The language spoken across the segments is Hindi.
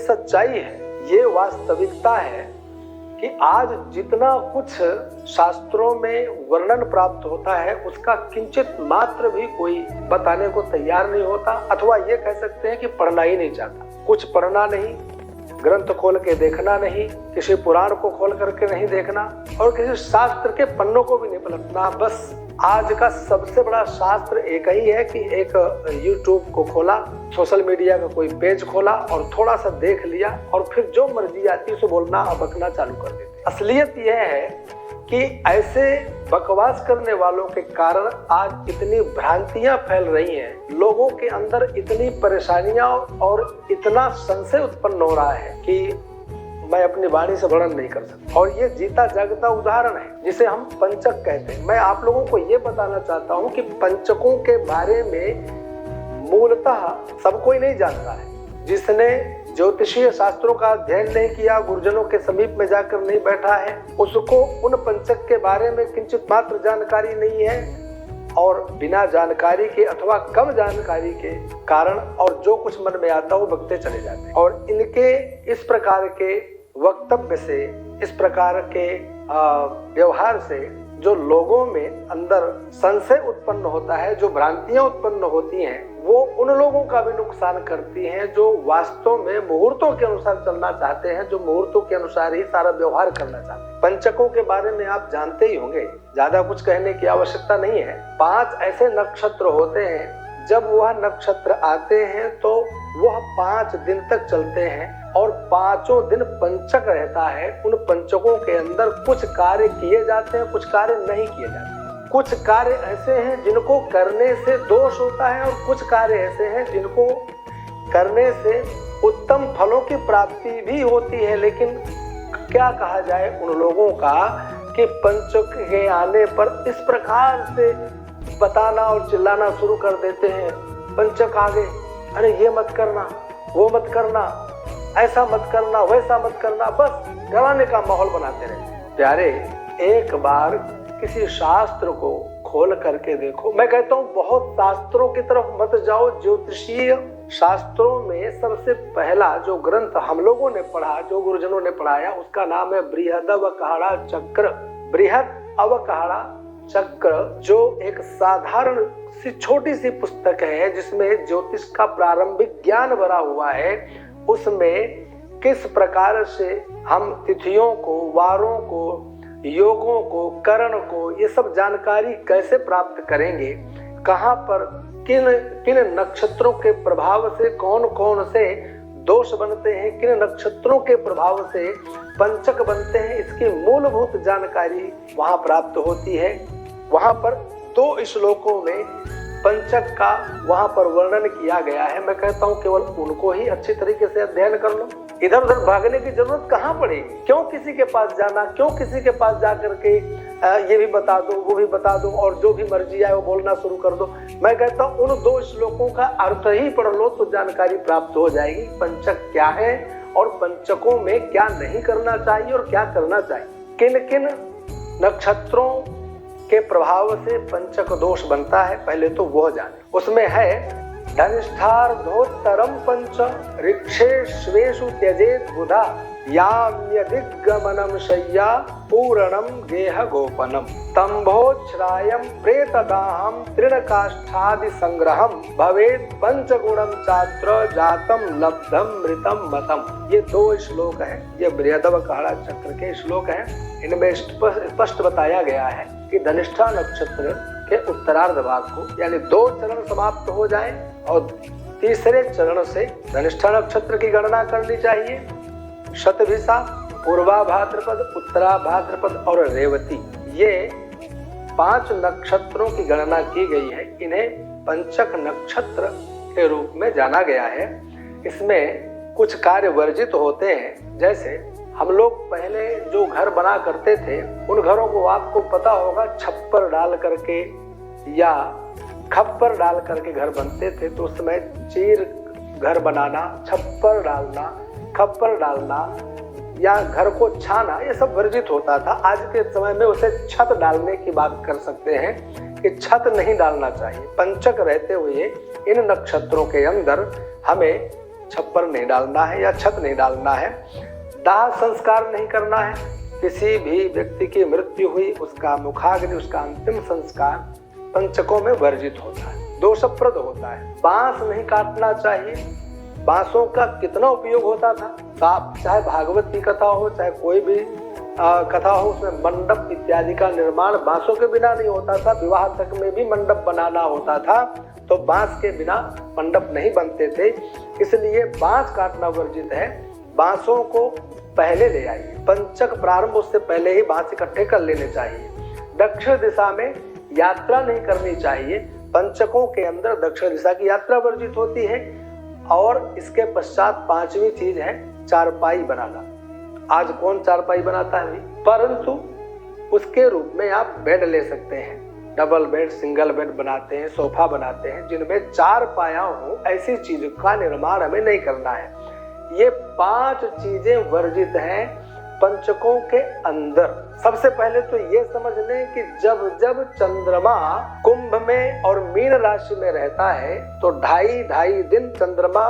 सच्चाई है, ये वास्तविकता है कि आज जितना कुछ शास्त्रों में वर्णन प्राप्त होता है उसका किंचित मात्र भी कोई बताने को तैयार नहीं होता, अथवा ये कह सकते हैं कि पढ़ना ही नहीं चाहता। कुछ पढ़ना नहीं, ग्रंथ खोल के देखना नहीं, किसी पुराण को खोल करके नहीं देखना और किसी शास्त्र के पन्नों को भी नहीं पलटना। बस आज का सबसे बड़ा शास्त्र एक ही है कि एक YouTube को खोला, सोशल मीडिया का कोई पेज खोला और थोड़ा सा देख लिया और फिर जो मर्जी आती है उसे बोलना और बकना चालू कर देते। असलियत यह है कि ऐसे बकवास करने वालों के कारण आज इतनी भ्रांतियां फैल रही हैं, लोगों के अंदर इतनी परेशानियां और इतना संशय उत्पन्न हो रहा है कि मैं अपनी वाणी से वर्णन नहीं कर सकता। और ये जीता जागता उदाहरण है जिसे हम पंचक कहते हैं। मैं आप लोगों को ये बताना चाहता हूँ कि पंचकों के बारे में मूलतः सब कोई नहीं जानता है। जिसने ज्योतिषीय शास्त्रों का अध्ययन नहीं किया, गुरुजनों के समीप में जाकर नहीं बैठा है, उसको उन पंचक के बारे में किंचित मात्र जानकारी नहीं है और बिना जानकारी के अथवा कम जानकारी के कारण और जो कुछ मन में आता वो बकते चले जाते हैं। और इनके इस प्रकार के वक्तव्य से, इस प्रकार के व्यवहार से जो लोगों में अंदर संशय उत्पन्न होता है, जो भ्रांतियां उत्पन्न होती हैं, वो उन लोगों का भी नुकसान करती हैं जो वास्तव में मुहूर्तों के अनुसार चलना चाहते हैं, जो मुहूर्तों के अनुसार ही सारा व्यवहार करना चाहते हैं। पंचकों के बारे में आप जानते ही होंगे, ज्यादा कुछ कहने की आवश्यकता नहीं है। 5 ऐसे नक्षत्र होते हैं, जब वह नक्षत्र आते हैं तो वह 5 दिन तक चलते हैं और 5 दिन पंचक रहता है। उन पंचकों के अंदर कुछ कार्य किए जाते हैं, कुछ कार्य नहीं किए जाते। कुछ कार्य ऐसे हैं जिनको करने से दोष होता है और कुछ कार्य ऐसे हैं जिनको करने से उत्तम फलों की प्राप्ति भी होती है। लेकिन क्या कहा जाए उन लोगों का कि पंचक के आने पर इस प्रकार से बताना और चिल्लाना शुरू कर देते हैं, पंचक आ गए, अरे ये मत करना, वो मत करना, ऐसा मत करना, वैसा मत करना, बस डराने का माहौल बनाते रहे। प्यारे, एक बार किसी शास्त्र को खोल करके देखो। मैं कहता हूँ बहुत शास्त्रों की तरफ मत जाओ। ज्योतिषीय शास्त्रों में सबसे पहला जो ग्रंथ हम लोगों ने पढ़ा, जो गुरुजनों ने पढ़ाया, उसका नाम है बृहदवकाहड़ा चक्र। बृहद अवकाहड़ा चक्र जो एक साधारण सी छोटी सी पुस्तक है जिसमें ज्योतिष का प्रारंभिक ज्ञान भरा हुआ है। उसमें किस प्रकार से हम तिथियों को, वारों को, योगों को, करण को, ये सब जानकारी कैसे प्राप्त करेंगे, कहाँ पर किन किन नक्षत्रों के प्रभाव से कौन कौन से दोष बनते हैं, किन नक्षत्रों के प्रभाव से पंचक बनते हैं, इसकी मूलभूत जानकारी वहाँ प्राप्त होती है। वहाँ पर 2 श्लोकों में पंचक का वहाँ पर वर्णन किया गया है। मैं कहता हूँ केवल उनको ही अच्छी तरीके से अध्ययन कर लो, इधर उधर भागने की जरूरत कहाँ पड़ेगी। क्यों किसी के पास जाना, क्यों किसी के पास जा करके ये भी बता दो, वो भी बता दो और जो भी मर्जी आए वो बोलना शुरू कर दो। मैं कहता हूँ उन 2 श्लोकों का अर्थ ही पढ़ लो तो जानकारी प्राप्त हो जाएगी। पंचक क्या है और पंचकों में क्या नहीं करना चाहिए और क्या करना चाहिए, किन किन नक्षत्रों के प्रभाव से पंचक दोष बनता है, पहले तो वह जाने। उसमें है धनिष्ठार्धोत्तरम पंच ऋक्षेष्वेषु त्यजेत बुधा याम्यदिगमनम शय्या पूरणम गेह गोपनम तंभोच्छ्रायम प्रेतदाहम तृणकाष्ठादि संग्रहम भवेत पंचगुणम चात्र जातम लब्धम मृतम मतम। ये 2 श्लोक हैं, ये बृहदवकाहड़ा चक्र के श्लोक हैं। इनमें स्पष्ट बताया गया है कि धनिष्ठा नक्षत्र के उत्तरार्ध भाग को, यानी 2 चरण समाप्त हो जाएं और तीसरे चरण से धनिष्ठा नक्षत्र की गणना करनी चाहिए। शतभिषा, पूर्वा भाद्रपद, उत्तरा भाद्रपद और रेवती, ये 5 नक्षत्रों की गणना की गई है। इन्हें पंचक नक्षत्र के रूप में जाना गया है। इसमें कुछ कार्य वर्जित होते हैं। जैसे हम लोग पहले जो घर बना करते थे, उन घरों को आपको पता होगा छप्पर डाल करके या खप्पर डाल करके घर बनते थे। तो उस समय चीर घर बनाना, छप्पर डालना, खप्पर डालना या घर को छाना, ये सब वर्जित होता था। आज के समय में उसे छत डालने की बात कर सकते हैं कि छत नहीं डालना चाहिए। पंचक रहते हुए इन नक्षत्रों के अंदर हमें छप्पर नहीं डालना है या छत नहीं डालना है, दाह संस्कार नहीं करना है। किसी भी व्यक्ति की मृत्यु हुई, उसका मुखाग्नि, उसका अंतिम संस्कार पंचकों में वर्जित होता है, दोषप्रद होता है। बांस नहीं काटना चाहिए। बांसों का कितना उपयोग होता था, चाहे भागवत की कथा हो, चाहे कोई भी कथा हो, उसमें मंडप इत्यादि का निर्माण बांसों के बिना नहीं होता था। विवाह तक में भी मंडप बनाना होता था, तो बांस के बिना मंडप नहीं बनते थे। इसलिए बांस काटना वर्जित है। बांसों को पहले ले आइए, पंचक प्रारंभ उससे पहले ही बांस इकट्ठे कर लेने चाहिए। दक्षिण दिशा में यात्रा नहीं करनी चाहिए। पंचकों के अंदर दक्षिण दिशा की यात्रा वर्जित होती है। और इसके पश्चात पांचवी चीज है चारपाई बनाना। आज कौन चारपाई बनाता है, परंतु उसके रूप में आप बेड ले सकते हैं। डबल बेड, सिंगल बेड बनाते हैं, सोफा बनाते हैं, जिनमें चार पाया हो, ऐसी चीज का निर्माण हमें नहीं करना है। ये 5 चीजें वर्जित हैं पंचकों के अंदर। सबसे पहले तो ये समझ लें कि जब जब चंद्रमा कुंभ में और मीन राशि में रहता है तो 2.5 दिन चंद्रमा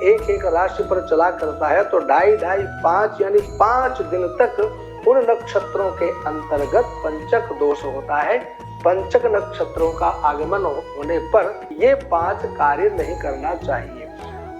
एक राशि पर चला करता है, तो 2.5 5 यानी 5 दिन तक उन नक्षत्रों के अंतर्गत पंचक दोष होता है। पंचक नक्षत्रों का आगमन होने पर ये 5 कार्य नहीं करना चाहिए।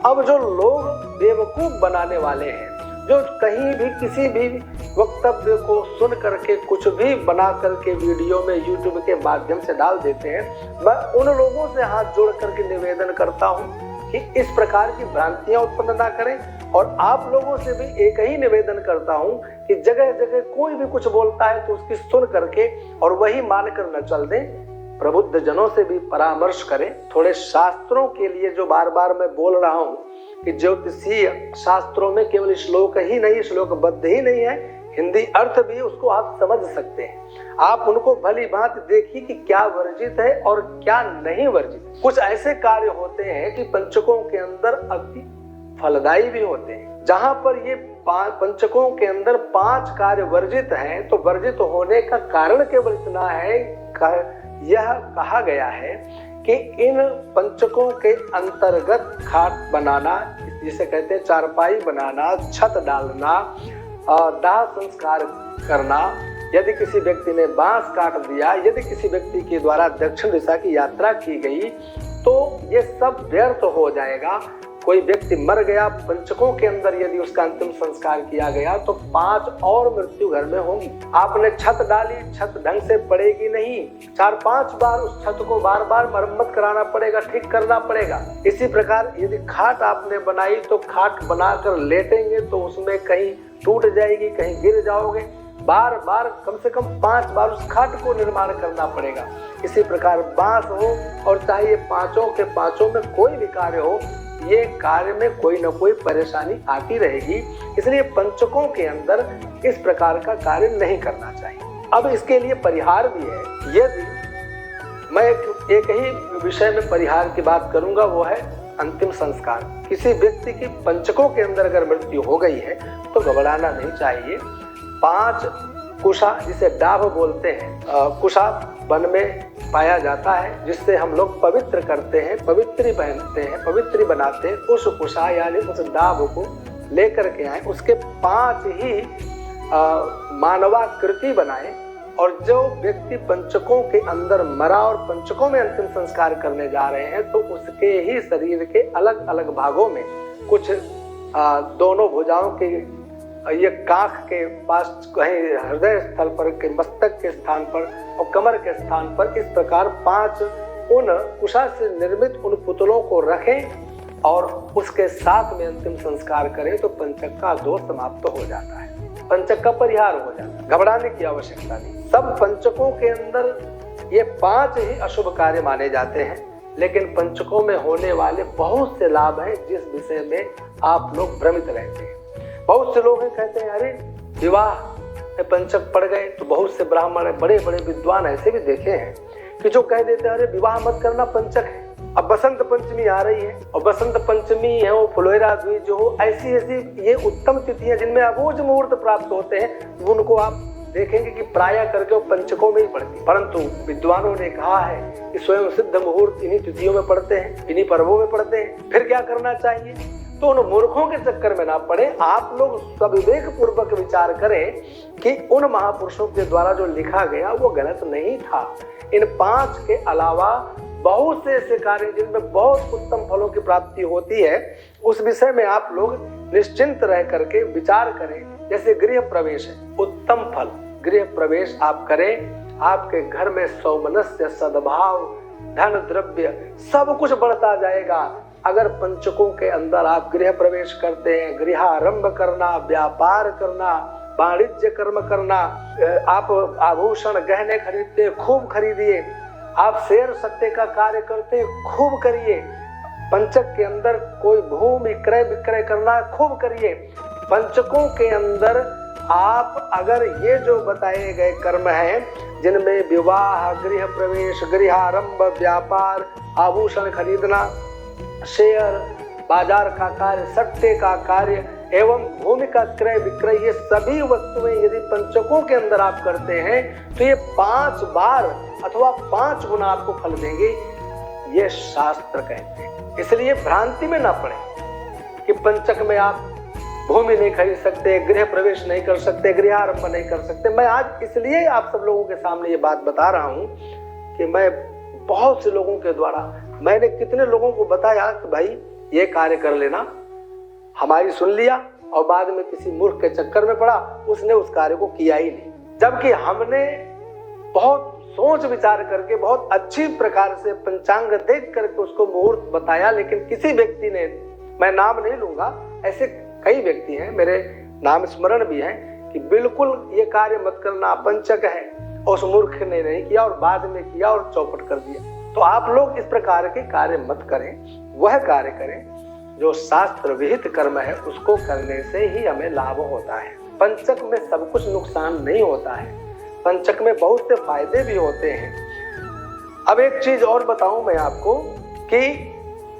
अब जो लोग बेवकूफ बनाने वाले हैं, जो कहीं भी किसी भी वक्तव्य को सुन करके कुछ भी बना करके वीडियो में यूट्यूब के माध्यम से डाल देते हैं, मैं उन लोगों से हाथ जोड़ करके निवेदन करता हूं कि इस प्रकार की भ्रांतियां उत्पन्न ना करें। और आप लोगों से भी एक ही निवेदन करता हूं कि जगह जगह कोई भी कुछ बोलता है तो उसकी सुन करके और वही मानकर न चल दें। प्रबुद्ध जनों से भी परामर्श करें। थोड़े शास्त्रों के लिए जो बार बार मैं बोल रहा हूं कि ज्योतिषीय शास्त्रों में केवल श्लोक ही नहीं, श्लोकबद्ध ही नहीं है, हिंदी अर्थ भी उसको आप समझ सकते हैं। आप उनको भली भांति देखिए कि क्या वर्जित है और क्या नहीं वर्जित। कुछ ऐसे कार्य होते हैं कि पंचकों के अंदर अति फलदायी भी होते हैं। जहां पर ये पंचकों के अंदर 5 कार्य वर्जित हैं, तो वर्जित होने का कारण केवल इतना है, यह कहा गया है कि इन पंचकों के अंतर्गत खाट बनाना, जिसे कहते हैं चारपाई बनाना, छत डालना, दाह संस्कार करना, यदि किसी व्यक्ति ने बांस काट दिया, यदि किसी व्यक्ति के द्वारा दक्षिण दिशा की यात्रा की गई, तो ये सब व्यर्थ हो जाएगा। कोई व्यक्ति मर गया, पंचकों के अंदर यदि उसका अंतिम संस्कार किया गया तो 5 और मृत्यु घर में होंगी। आपने छत डाली, छत ढंग से पड़ेगी नहीं, 4-5 बार उस छत को बार बार मरम्मत कराना पड़ेगा, ठीक करना पड़ेगा। इसी प्रकार यदि खाट आपने बनाई तो खाट बनाकर लेटेंगे तो उसमें कहीं टूट जाएगी, कहीं गिर जाओगे। बार बार कम से कम 5 बार उस खाट को निर्माण करना पड़ेगा। इसी प्रकार बांस हो और चाहे ये 5 के 5 में कोई भी कार्य हो, ये कार्य में कोई न कोई परेशानी आती रहेगी। इसलिए पंचकों के अंदर इस प्रकार का कार्य नहीं करना चाहिए। अब इसके लिए परिहार भी है। यदि मैं एक ही विषय में परिहार की बात करूंगा, वो है अंतिम संस्कार। किसी व्यक्ति की पंचकों के अंदर अगर मृत्यु हो गई है तो घबराना नहीं चाहिए। 5 कुशा, जिसे डाभ बोलते हैं, कुशा वन में पाया जाता है, जिससे हम लोग पवित्र करते हैं, पवित्री पहनते हैं, पवित्री बनाते हैं। उस कुशा यानी उस डाभ को लेकर के आए, उसके 5 ही मानवाकृति बनाए, और जो व्यक्ति पंचकों के अंदर मरा और पंचकों में अंतिम संस्कार करने जा रहे हैं, तो उसके ही शरीर के अलग अलग भागों में कुछ दोनों भुजाओं के, ये काख के पास, कहीं हृदय स्थल पर, के मस्तक के स्थान पर और कमर के स्थान पर, इस प्रकार 5 उन कुशा से निर्मित उन पुतलों को रखें और उसके साथ में अंतिम संस्कार करें, तो पंचक का दोष समाप्त हो जाता है, पंचक का परिहार हो जाता है। घबराने की आवश्यकता नहीं। सब पंचकों के अंदर ये 5 ही अशुभ कार्य माने जाते हैं, लेकिन पंचकों में होने वाले बहुत से लाभ हैं, जिस विषय में आप लोग भ्रमित रहते हैं। बहुत से लोग कहते हैं, अरे विवाह में पंचक पड़ गए, तो बहुत से ब्राह्मण, बड़े बड़े विद्वान ऐसे भी देखे हैं कि जो कह देते हैं, अरे विवाह मत करना, पंचक है। अब बसंत पंचमी आ रही है, और बसंत पंचमी है वो फुलोरा द्विज हो, ऐसी ये उत्तम तिथियां जिनमें अबूझ मुहूर्त प्राप्त होते हैं, उनको आप देखेंगे कि प्राय करके वो पंचकों में ही पड़ती। परंतु विद्वानों ने कहा है कि स्वयं सिद्ध मुहूर्त इन्हीं तिथियों में पड़ते हैं, इन्हीं पर्वों में पड़ते हैं। फिर क्या करना चाहिए? तो उन मूर्खों के चक्कर में ना पड़े। आप लोग सविवेक पूर्वक विचार करें कि उन महापुरुषों के द्वारा जो लिखा गया वो गलत नहीं था। इन 5 के अलावा बहुत से ऐसे कार्य जिनमें बहुत उत्तम फलों की प्राप्ति होती है, उस विषय में आप लोग निश्चिंत रह करके विचार करें। जैसे गृह प्रवेश है, उत्तम फल, गृह प्रवेश आप करें, आपके घर में सौमनस्य, सद्भाव, धन द्रव्य सब कुछ बढ़ता जाएगा। अगर पंचकों के अंदर आप गृह प्रवेश करते हैं, गृहारंभ करना, व्यापार करना, वाणिज्य कर्म करना, आप आभूषण गहने खरीदते खूब खरीदिए, आप शेयर सट्टे का कार्य करते खूब करिए, पंचक के अंदर कोई भूमि क्रय विक्रय करना खूब करिए। पंचकों के अंदर आप अगर ये जो बताए गए कर्म हैं जिनमें विवाह, गृह प्रवेश, गृहारंभ, व्यापार, आभूषण खरीदना, शेयर बाजार का कार्य, सट्टे का कार्य एवं भूमि का क्रय विक्रय, ये सभी वस्तुएं यदि पंचकों के अंदर आप करते हैं तो ये 5 बार अथवा 5 गुना आपको फल देंगे, ये शास्त्र कहते हैं। इसलिए भ्रांति में ना पड़े कि पंचक में आप भूमि नहीं खरीद सकते, गृह प्रवेश नहीं कर सकते, गृहारंभ नहीं कर सकते। मैं आज इसलिए आप सब लोगों के सामने ये बात बता रहा हूं कि मैं बहुत से लोगों के द्वारा, मैंने कितने लोगों को बताया कि भाई ये कार्य कर लेना, हमारी सुन लिया और बाद में किसी मूर्ख के चक्कर में पड़ा, उसने उस कार्य को किया ही नहीं। जबकि हमने बहुत सोच विचार करके बहुत अच्छी प्रकार से पंचांग देख करके उसको मुहूर्त बताया, लेकिन किसी व्यक्ति ने, मैं नाम नहीं लूंगा, ऐसे कई व्यक्ति हैं, मेरे नाम स्मरण भी है, कि बिल्कुल ये कार्य मत करना, पंचक है, और उस मूर्ख ने नहीं किया और बाद में किया और चौपट कर दिया। तो आप लोग इस प्रकार के कार्य मत करें, वह कार्य करें जो शास्त्र विहित कर्म है, उसको करने से ही हमें लाभ होता है। पंचक में सब कुछ नुकसान नहीं होता है, पंचक में बहुत से फायदे भी होते हैं। अब एक चीज और बताऊं मैं आपको कि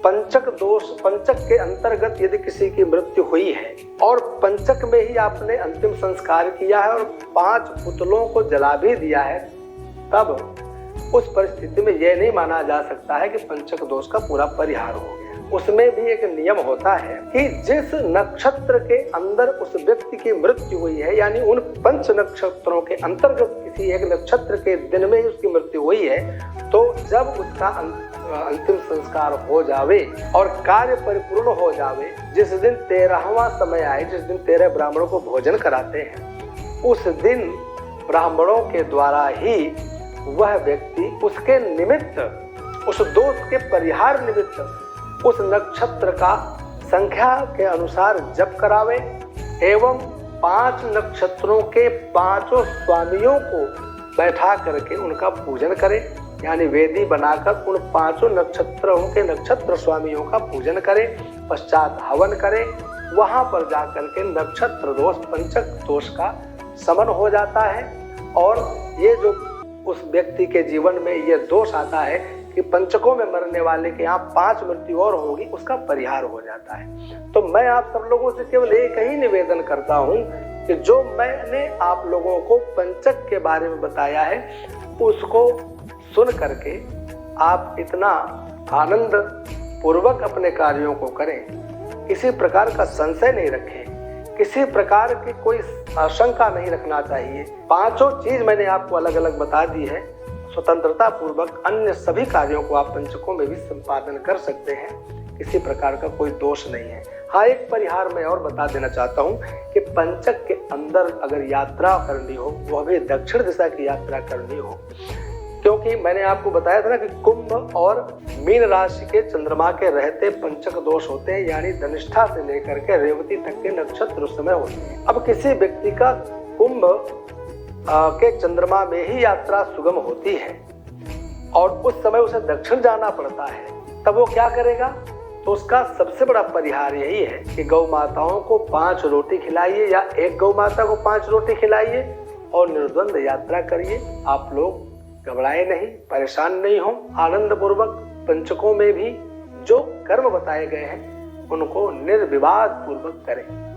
पंचक दोष, पंचक के अंतर्गत यदि किसी की मृत्यु हुई है और पंचक में ही आपने अंतिम संस्कार किया है और 5 पुतलों को जला भी दिया है, तब उस परिस्थिति में यह नहीं माना जा सकता है कि पंचक दोष का पूरा परिहार हो गया। उसमें भी एक नियम होता है कि जिस नक्षत्र के अंदर उस व्यक्ति की मृत्यु हुई है, यानी उन 5 नक्षत्रों के अंतर्गत किसी एक नक्षत्र के दिन में ही उसकी मृत्यु हुई है, तो जब उसका अंतिम संस्कार हो जावे और कार्य परिपूर्ण हो जावे, जिस दिन 13वां समय आए, जिस दिन 13 ब्राह्मणों को भोजन कराते हैं, उस दिन ब्राह्मणों के द्वारा ही वह व्यक्ति उसके निमित्त, उस दोष के परिहार निमित्त उस नक्षत्र का संख्या के अनुसार जप करावे एवं 5 नक्षत्रों के 5 स्वामियों को बैठा करके उनका पूजन करे, यानी वेदी बनाकर उन 5 नक्षत्रों के नक्षत्र स्वामियों का पूजन करे, पश्चात हवन करे। वहां पर जाकर के नक्षत्र दोष, पंचक दोष का शमन हो जाता है और ये जो उस व्यक्ति के जीवन में ये दोष आता है कि पंचकों में मरने वाले के यहाँ 5 मृत्यु और होगी, उसका परिहार हो जाता है। तो मैं आप सब लोगों से केवल एक ही निवेदन करता हूँ कि जो मैंने आप लोगों को पंचक के बारे में बताया है, उसको सुन करके आप इतना आनंद पूर्वक अपने कार्यों को करें, किसी प्रकार का संशय नहीं रखें, किसी प्रकार की कोई आशंका नहीं रखना चाहिए। 5 चीज मैंने आपको अलग अलग बता दी है। स्वतंत्रता पूर्वक अन्य सभी कार्यों को आप पंचकों में भी संपादन कर सकते हैं, किसी प्रकार का कोई दोष नहीं है। हाँ, एक परिहार मैं और बता देना चाहता हूँ कि पंचक के अंदर अगर यात्रा करनी हो, वह भी दक्षिण दिशा की यात्रा करनी हो, क्योंकि मैंने आपको बताया था ना कि कुंभ और मीन राशि के चंद्रमा के रहते पंचक दोष होते हैं, यानी धनिष्ठा से लेकर के रेवती तक के नक्षत्र उस समय होते हैं। अब किसी व्यक्ति का कुंभ के चंद्रमा में ही यात्रा सुगम होती है और उस समय उसे दक्षिण जाना पड़ता है, तब वो क्या करेगा? तो उसका सबसे बड़ा परिहार यही है कि गौ माताओं को 5 रोटी खिलाइए या एक गौ माता को 5 रोटी खिलाइए और निर्द्वंद यात्रा करिए। आप लोग घबराए नहीं, परेशान नहीं हो, आनंद पूर्वक पंचकों में भी जो कर्म बताए गए हैं उनको निर्विवाद पूर्वक करें।